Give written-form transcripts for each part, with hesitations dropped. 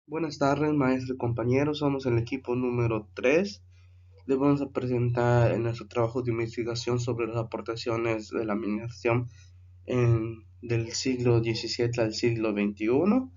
Buenas tardes, maestros y compañeros. Somos el equipo número 3. Les vamos a presentar en nuestro trabajo de investigación sobre las aportaciones de la administración del siglo XVII al siglo XXI.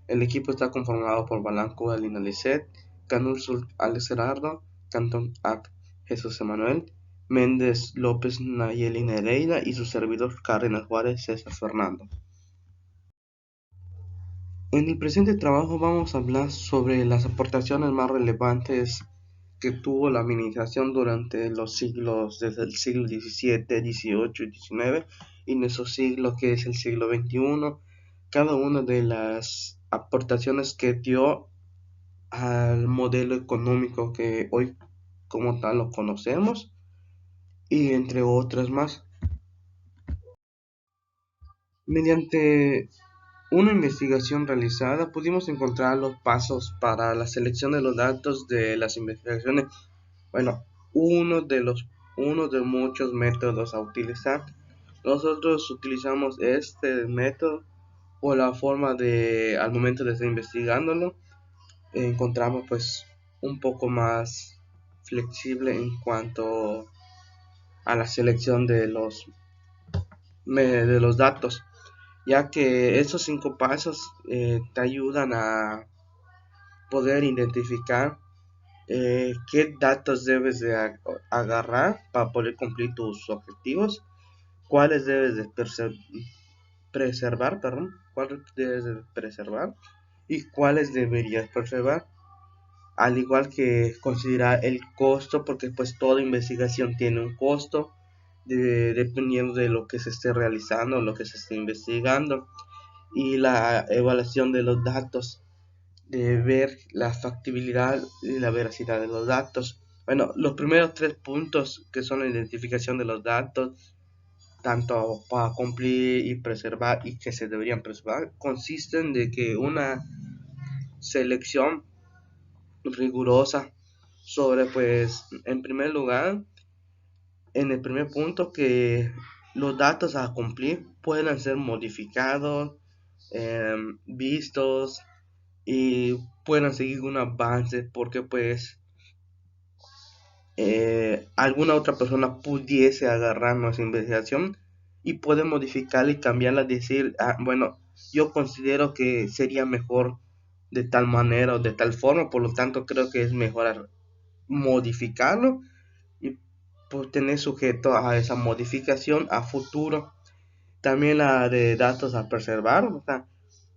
El equipo está conformado por Balanco Alina Lisset, Canursul Alex Gerardo, Cantón Ac Jesús Emanuel, Méndez López Nayeli Nereida y su servidor Cárdenas Juárez César Fernando. En el presente trabajo vamos a hablar sobre las aportaciones más relevantes que tuvo la administración durante los siglos, desde el siglo XVII, XVIII y XIX, y en nuestro siglo que es el siglo XXI, cada una de las aportaciones que dio al modelo económico que hoy como tal lo conocemos, y entre otras más. Mediante una investigación realizada, pudimos encontrar los pasos para la selección de los datos de las investigaciones. Bueno, uno de los uno de muchos métodos a utilizar. Nosotros utilizamos este método o la forma de, al momento de estar investigándolo, encontramos pues un poco más flexible en cuanto a la selección de los datos, ya que estos 5 pasos te ayudan a poder identificar qué datos debes de agarrar para poder cumplir tus objetivos, cuáles debes de preservar, perdón, cuáles debes de preservar y cuáles deberías preservar, al igual que considerar el costo, porque pues toda investigación tiene un costo dependiendo de lo que se esté realizando, lo que se esté investigando, y la evaluación de los datos, de ver la factibilidad y la veracidad de los datos. Bueno, los primeros 3 puntos, que son la identificación de los datos, tanto para cumplir y preservar y que se deberían preservar, consisten de que una selección rigurosa sobre, pues, en primer lugar, en el primer punto, que los datos a cumplir puedan ser modificados, vistos y puedan seguir un avance, porque pues alguna otra persona pudiese agarrar nuestra investigación y puede modificarla y cambiarla, decir, bueno, yo considero que sería mejor de tal manera o de tal forma, por lo tanto creo que es mejor modificarlo y pues, tener sujeto a esa modificación a futuro. También la de datos a preservar, o sea,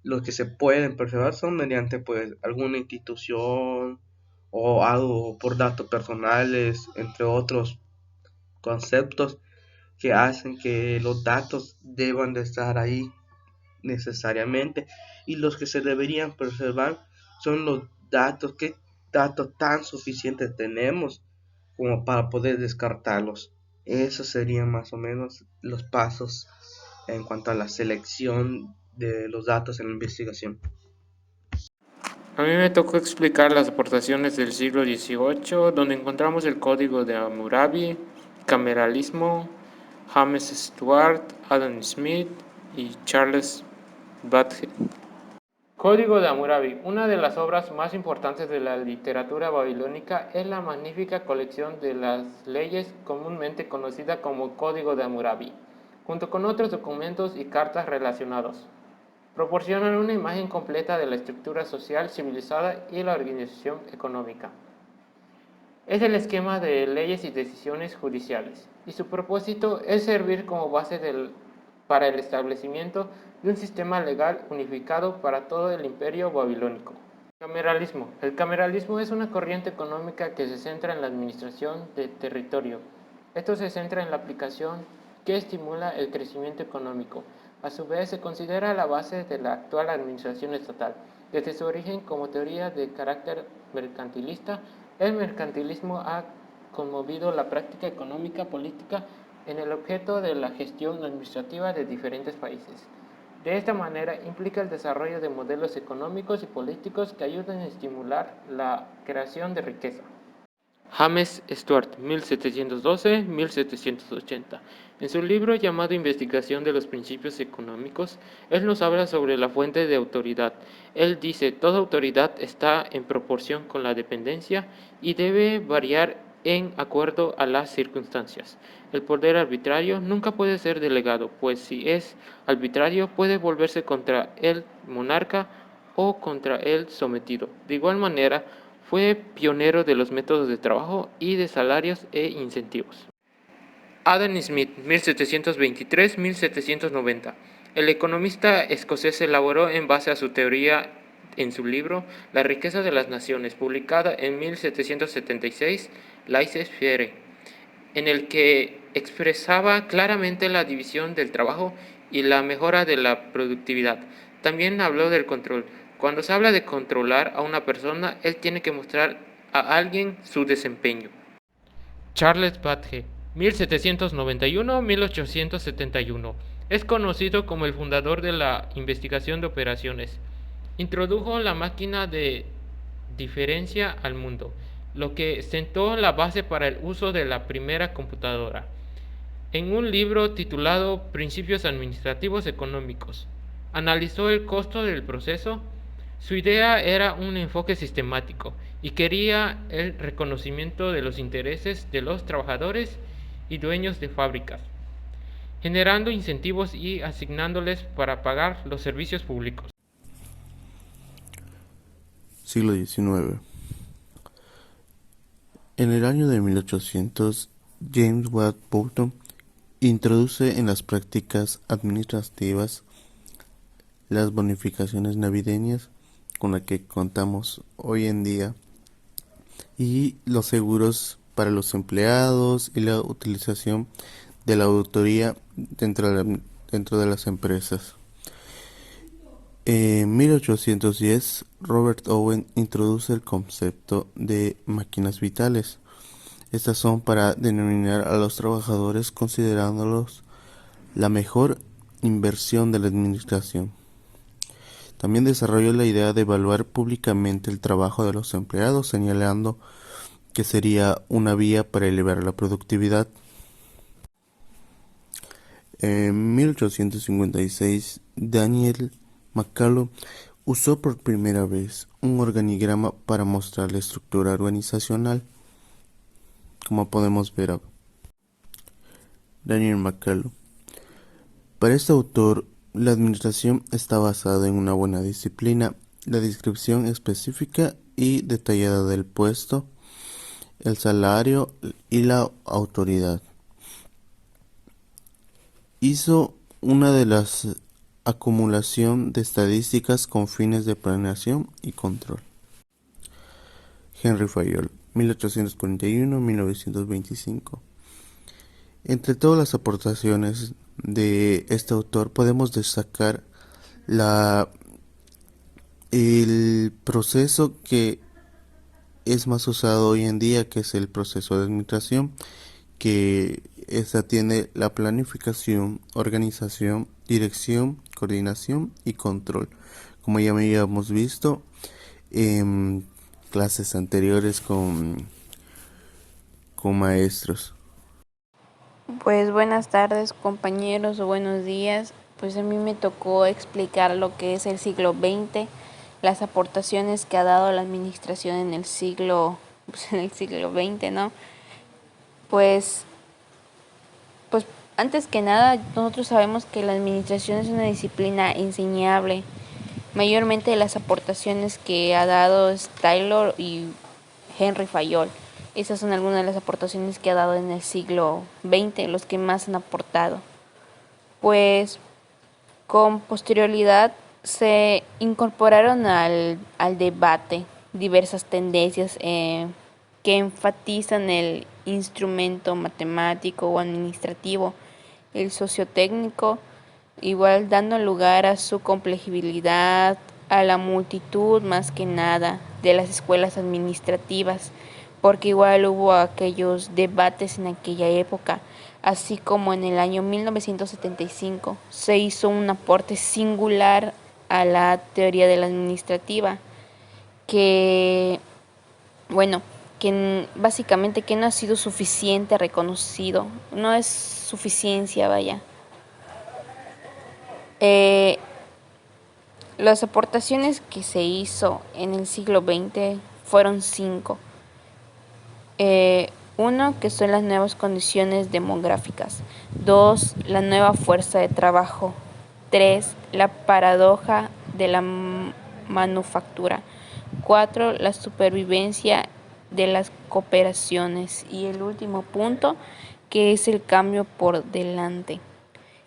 los que se pueden preservar son mediante pues alguna institución o algo por datos personales, entre otros conceptos que hacen que los datos deban de estar ahí necesariamente, y los que se deberían preservar son los datos, qué datos tan suficientes tenemos como para poder descartarlos. Esos serían más o menos los pasos en cuanto a la selección de los datos en la investigación. A mí me tocó explicar las aportaciones del siglo XVIII, donde encontramos el Código de Hammurabi, cameralismo, James Stuart, Adam Smith y Charles Babbage. Código de Hammurabi. Una de las obras más importantes de la literatura babilónica es la magnífica colección de las leyes comúnmente conocida como Código de Hammurabi, junto con otros documentos y cartas relacionados. Proporcionan una imagen completa de la estructura social civilizada y la organización económica. Es el esquema de leyes y decisiones judiciales, y su propósito es servir como base para el establecimiento de un sistema legal unificado para todo el imperio babilónico. Cameralismo. El cameralismo es una corriente económica que se centra en la administración de territorio. Esto se centra en la aplicación que estimula el crecimiento económico. A su vez, se considera la base de la actual administración estatal. Desde su origen como teoría de carácter mercantilista, el mercantilismo ha conmovido la práctica económica política en el objeto de la gestión administrativa de diferentes países. De esta manera implica el desarrollo de modelos económicos y políticos que ayuden a estimular la creación de riqueza. James Stuart, 1712-1780. En su libro llamado Investigación de los Principios Económicos, él nos habla sobre la fuente de autoridad. Él dice, toda autoridad está en proporción con la dependencia y debe variar en acuerdo a las circunstancias. El poder arbitrario nunca puede ser delegado, pues si es arbitrario puede volverse contra el monarca o contra el sometido. De igual manera, fue pionero de los métodos de trabajo y de salarios e incentivos. Adam Smith, 1723-1790. El economista escocés elaboró en base a su teoría en su libro La riqueza de las naciones, publicada en 1776, Laissez-faire, en el que expresaba claramente la división del trabajo y la mejora de la productividad. También habló del control. Cuando se habla de controlar a una persona, él tiene que mostrar a alguien su desempeño. Charles Babbage, 1791-1871, es conocido como el fundador de la investigación de operaciones. Introdujo la máquina de diferencia al mundo, lo que sentó la base para el uso de la primera computadora. En un libro titulado Principios Administrativos Económicos, analizó el costo del proceso. Su idea era un enfoque sistemático y quería el reconocimiento de los intereses de los trabajadores y dueños de fábricas, generando incentivos y asignándoles para pagar los servicios públicos. Siglo XIX. En el año de 1800, James Watt Burton introduce en las prácticas administrativas las bonificaciones navideñas con las que contamos hoy en día y los seguros para los empleados y la utilización de la auditoría dentro de las empresas. En 1810, Robert Owen introduce el concepto de máquinas vitales. Estas son para denominar a los trabajadores considerándolos la mejor inversión de la administración. También desarrolló la idea de evaluar públicamente el trabajo de los empleados, señalando que sería una vía para elevar la productividad. En 1856, Daniel McCullough usó por primera vez un organigrama para mostrar la estructura organizacional, como podemos ver ahora. Daniel McCullough. Para este autor, la administración está basada en una buena disciplina, la descripción específica y detallada del puesto, el salario y la autoridad. Hizo una de las acumulación de estadísticas con fines de planeación y control. Henry Fayol, 1841-1925. Entre todas las aportaciones de este autor podemos destacar el proceso que es más usado hoy en día, que es el proceso de administración, que tiene la planificación, organización, dirección, coordinación y control, como ya habíamos visto en clases anteriores con maestros. Pues buenas tardes, compañeros, o buenos días. Pues a mí me tocó explicar lo que es el siglo XX, las aportaciones que ha dado la administración en el siglo XX, ¿no? Pues antes que nada, nosotros sabemos que la administración es una disciplina enseñable. Mayormente las aportaciones que ha dado Taylor y Henry Fayol. Esas son algunas de las aportaciones que ha dado en el siglo XX, los que más han aportado. Pues con posterioridad se incorporaron al debate diversas tendencias que enfatizan el instrumento matemático o administrativo, el sociotécnico, igual dando lugar a su complejibilidad, a la multitud más que nada de las escuelas administrativas, porque igual hubo aquellos debates en aquella época, así como en el año 1975 se hizo un aporte singular a la teoría de la administrativa, que que básicamente que no ha sido suficiente reconocido, no es suficiencia, vaya. Las aportaciones que se hizo en el siglo XX fueron 5. Uno, que son las nuevas condiciones demográficas. 2, la nueva fuerza de trabajo. 3, la paradoja de la manufactura. 4, la supervivencia de las cooperaciones. Y el último punto, que es el cambio por delante.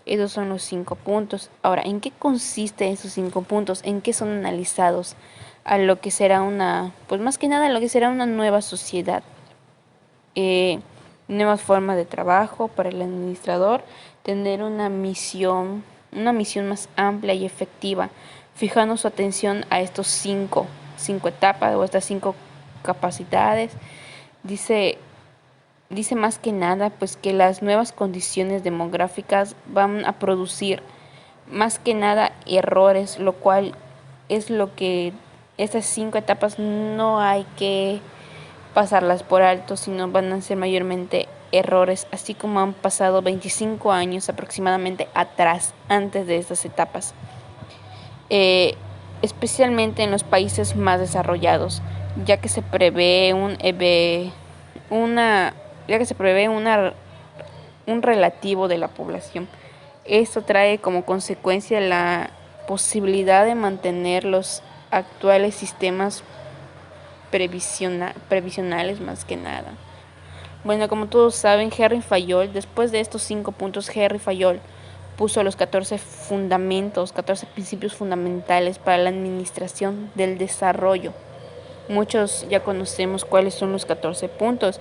Esos son los 5 puntos. Ahora, ¿en qué consiste esos 5 puntos? ¿En qué son analizados? A lo que será pues más que nada, a lo que será una nueva sociedad. Nuevas formas de trabajo para el administrador, tener una misión más amplia y efectiva, fijando su atención a estos 5 etapas o estas 5 capacidades. Dice más que nada pues que las nuevas condiciones demográficas van a producir más que nada errores, lo cual es lo que estas 5 etapas no hay que pasarlas por alto, sino van a ser mayormente errores, así como han pasado 25 años aproximadamente atrás, antes de estas etapas, especialmente en los países más desarrollados, ya que se prevé un relativo de la población. Esto trae como consecuencia la posibilidad de mantener los actuales sistemas previsionales más que nada. Bueno, como todos saben, Henry Fayol, después de estos 5 puntos, Henry Fayol puso los 14 principios fundamentales para la administración del desarrollo. Muchos ya conocemos cuáles son los 14 puntos,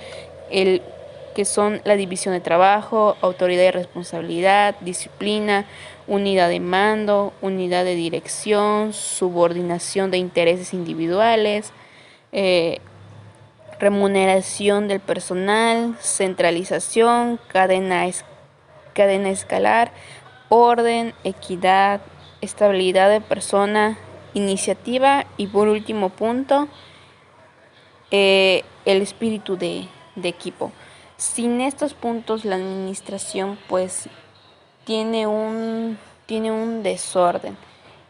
que son la división de trabajo, autoridad y responsabilidad, disciplina, unidad de mando, unidad de dirección, subordinación de intereses individuales, remuneración del personal, centralización, cadena escalar, orden, equidad, estabilidad de persona, iniciativa y por último punto, el espíritu de equipo. Sin estos puntos la administración pues tiene un desorden.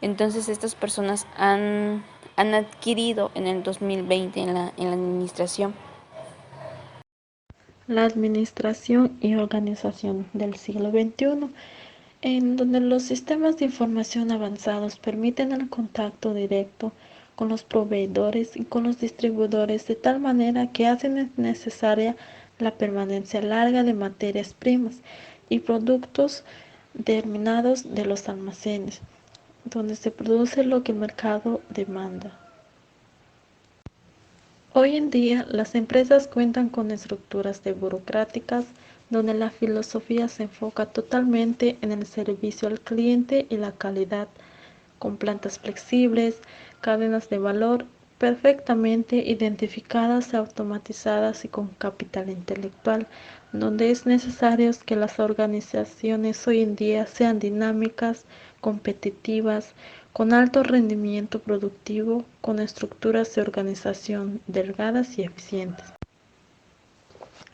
Entonces estas personas han adquirido en el 2020 en la administración. La administración y organización del siglo XXI, en donde los sistemas de información avanzados permiten el contacto directo con los proveedores y con los distribuidores de tal manera que hacen necesaria la permanencia larga de materias primas y productos terminados de los almacenes, donde se produce lo que el mercado demanda. Hoy en día, las empresas cuentan con estructuras burocráticas donde la filosofía se enfoca totalmente en el servicio al cliente y la calidad, con plantas flexibles, cadenas de valor perfectamente identificadas, automatizadas y con capital intelectual, donde es necesario que las organizaciones hoy en día sean dinámicas, competitivas, con alto rendimiento productivo, con estructuras de organización delgadas y eficientes.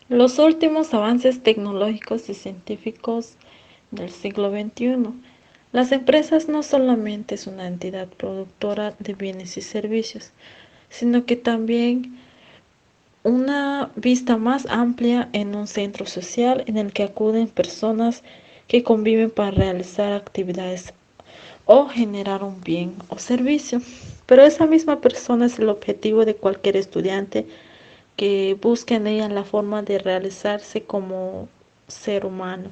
Los últimos avances tecnológicos y científicos del siglo XXI. Las empresas no solamente es una entidad productora de bienes y servicios, sino que también una vista más amplia en un centro social en el que acuden personas que conviven para realizar actividades o generar un bien o servicio. Pero esa misma persona es el objetivo de cualquier estudiante que busque en ella la forma de realizarse como ser humano.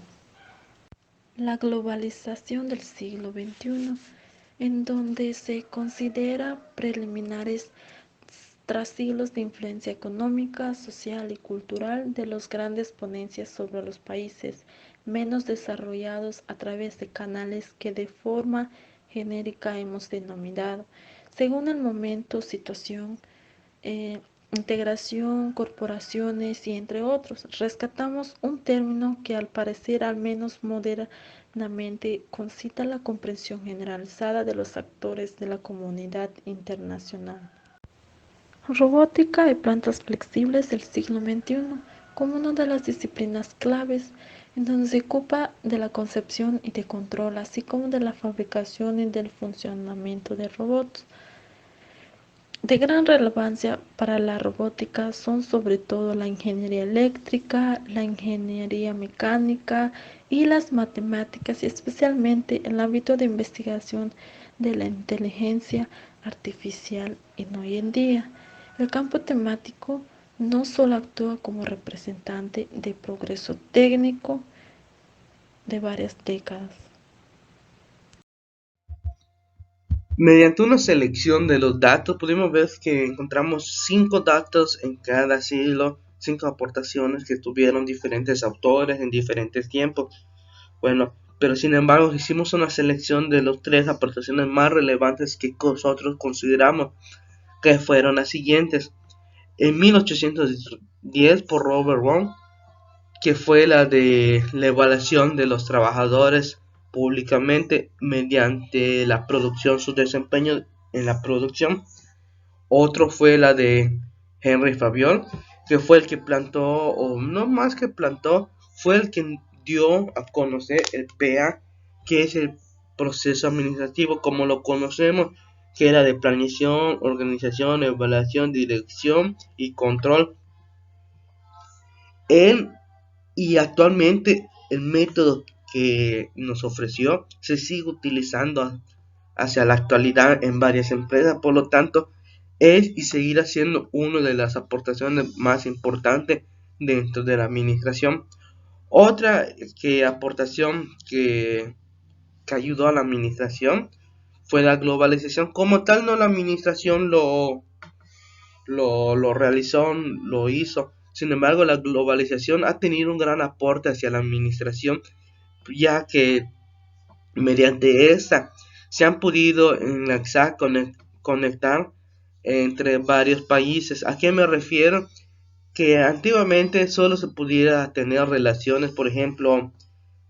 La globalización del siglo XXI, en donde se considera preliminares tras siglos de influencia económica, social y cultural de las grandes potencias sobre los países menos desarrollados a través de canales que de forma genérica hemos denominado, según el momento, situación, integración, corporaciones y entre otros. Rescatamos un término que al parecer al menos modernamente concita la comprensión generalizada de los actores de la comunidad internacional. Robótica y plantas flexibles del siglo XXI como una de las disciplinas claves en donde se ocupa de la concepción y de control, así como de la fabricación y del funcionamiento de robots. De gran relevancia para la robótica son sobre todo la ingeniería eléctrica, la ingeniería mecánica y las matemáticas, y especialmente el ámbito de investigación de la inteligencia artificial en hoy en día. El campo temático no solo actúa como representante de progreso técnico de varias décadas. Mediante una selección de los datos, pudimos ver que encontramos 5 datos en cada siglo, 5 aportaciones que tuvieron diferentes autores en diferentes tiempos. Bueno, pero sin embargo hicimos una selección de los 3 aportaciones más relevantes que nosotros consideramos, que fueron las siguientes. En 1810 por Robert Wong, que fue la de la evaluación de los trabajadores públicamente mediante la producción, su desempeño en la producción. Otro fue la de Henry Fabiol, que fue el que plantó, o no más que plantó, fue el que dio a conocer el PA, que es el proceso administrativo como lo conocemos, que era de planeación, organización, evaluación, dirección y control. Y actualmente el método que nos ofreció se sigue utilizando hacia la actualidad en varias empresas, por lo tanto es y seguirá siendo una de las aportaciones más importantes dentro de la administración. Otra aportación que ayudó a la administración fue la globalización. Como tal, no la administración lo realizó, lo hizo. Sin embargo, la globalización ha tenido un gran aporte hacia la administración, ya que mediante esta se han podido conectar entre varios países. ¿A qué me refiero? Que antiguamente solo se pudiera tener relaciones, por ejemplo,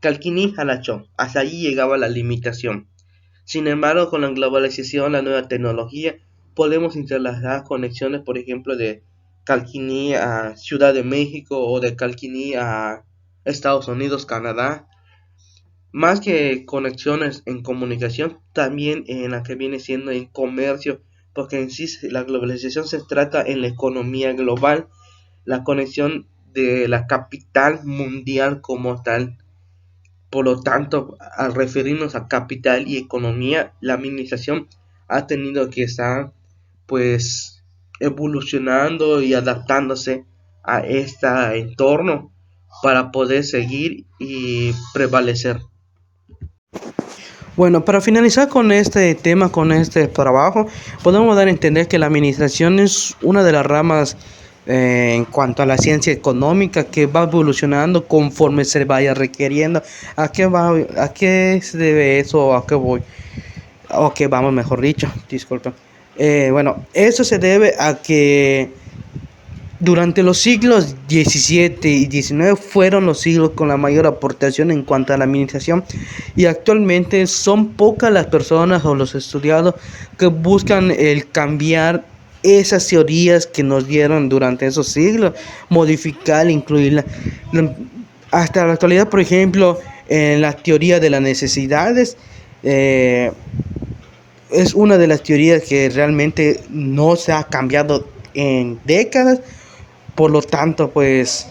Calquiní-Jalachó, hasta allí llegaba la limitación. Sin embargo, con la globalización, la nueva tecnología, podemos entrelazar conexiones, por ejemplo, de Calquiní a Ciudad de México o de Calquiní a Estados Unidos, Canadá. Más que conexiones en comunicación, también en la que viene siendo en comercio, porque en sí la globalización se trata en la economía global, la conexión de la capital mundial como tal. Por lo tanto, al referirnos a capital y economía, la administración ha tenido que estar pues evolucionando y adaptándose a este entorno para poder seguir y prevalecer. Bueno, para finalizar con este tema, con este trabajo, podemos dar a entender que la administración es una de las ramas en cuanto a la ciencia económica que va evolucionando conforme se vaya requiriendo. ¿A qué se debe eso? ¿A qué voy? ¿O qué vamos, mejor dicho? Disculpen. Bueno, eso se debe a que durante los siglos XVII y XIX fueron los siglos con la mayor aportación en cuanto a la administración, y actualmente son pocas las personas o los estudiados que buscan el cambiar esas teorías que nos dieron durante esos siglos, modificar, incluirla. Hasta la actualidad, por ejemplo, en la teoría de las necesidades, es una de las teorías que realmente no se ha cambiado en décadas. Por lo tanto, pues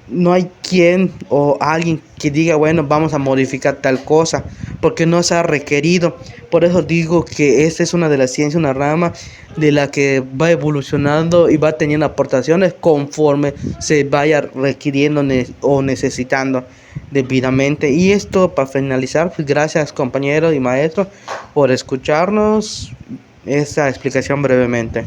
no hay quien o alguien que diga, bueno, vamos a modificar tal cosa, porque no se ha requerido. Por eso digo que esta es una de las ciencias, una rama de la que va evolucionando y va teniendo aportaciones conforme se vaya requiriendo o necesitando debidamente. Y esto, para finalizar, pues, gracias compañeros y maestros por escucharnos esta explicación brevemente.